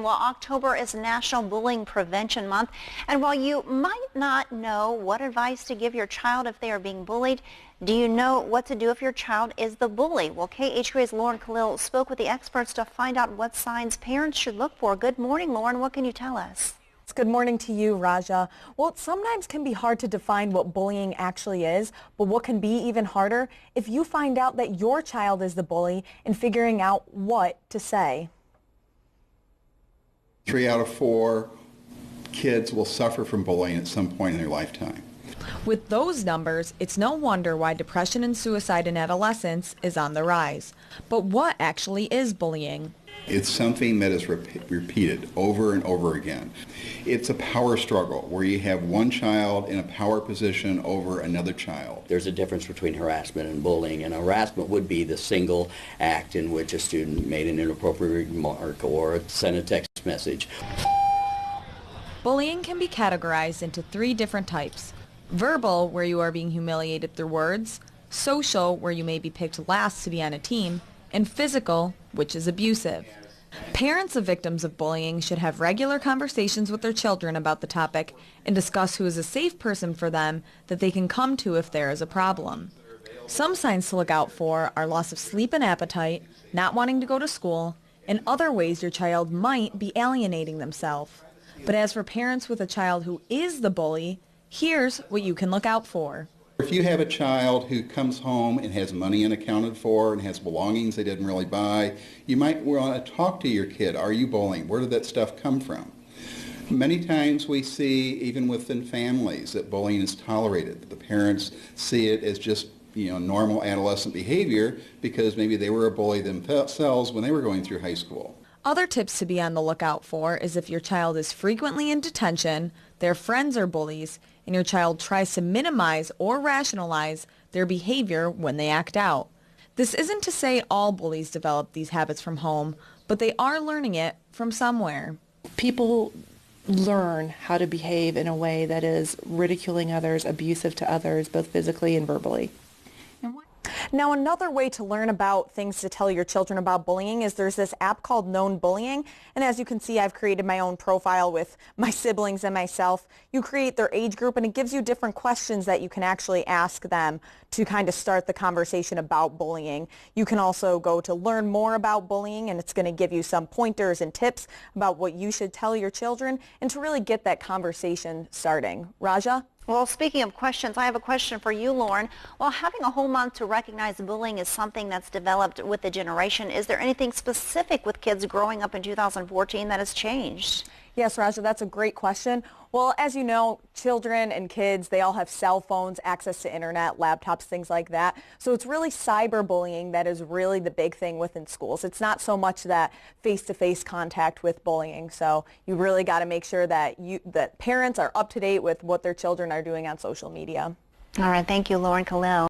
Well, October is National Bullying Prevention Month, and while you might not know what advice to give your child if they are being bullied, do you know what to do if your child is the bully? Well, KHQA's Kalil spoke with the experts to find out what signs parents should look for. Good morning, Lauren. What can you tell us? Good morning to you, Raja. Well, it sometimes can be hard to define what bullying actually is, but what can be even harder if you find out that your child is the bully and figuring out what to say. 3 out of 4 kids will suffer from bullying at some point in their lifetime. With those numbers, it's no wonder why depression and suicide in adolescence is on the rise. But what actually is bullying? It's something that is repeated over and over again. It's a power struggle where you have one child in a power position over another child. There's a difference between harassment and bullying, and harassment would be the single act in which a student made an inappropriate remark or sent a text message. Bullying can be categorized into 3 different types. Verbal, where you are being humiliated through words. Social, where you may be picked last to be on a team. And physical, which is abusive. Parents of victims of bullying should have regular conversations with their children about the topic and discuss who is a safe person for them that they can come to if there is a problem. Some signs to look out for are loss of sleep and appetite, not wanting to go to school, and other ways your child might be alienating themselves. But as for parents with a child who is the bully, here's what you can look out for. If you have a child who comes home and has money unaccounted for and has belongings they didn't really buy, you might want to talk to your kid. Are you bullying? Where did that stuff come from? Many times we see, even within families, that bullying is tolerated. The parents see it as just normal adolescent behavior because maybe they were a bully themselves when they were going through high school. Other tips to be on the lookout for is if your child is frequently in detention, their friends are bullies, and your child tries to minimize or rationalize their behavior when they act out. This isn't to say all bullies develop these habits from home, but they are learning it from somewhere. People learn how to behave in a way that is ridiculing others, abusive to others, both physically and verbally. Now, another way to learn about things to tell your children about bullying is there's this app called Known Bullying. And as you can see, I've created my own profile with my siblings and myself. You create their age group, and it gives you different questions that you can actually ask them to kind of start the conversation about bullying. You can also go to learn more about bullying, and it's going to give you some pointers and tips about what you should tell your children and to really get that conversation starting. Raja? Well, speaking of questions, I have a question for you, Lauren. Well, having a whole month to recognize bullying is something that's developed with the generation. Is there anything specific with kids growing up in 2014 that has changed? Yes, Raja, that's a great question. Well, as you know, children and kids, they all have cell phones, access to internet, laptops, things like that. So it's really cyberbullying that is really the big thing within schools. It's not so much that face-to-face contact with bullying. So you really got to make sure that parents are up to date with what their children are doing on social media. All right. Thank you, Lauren Kalil.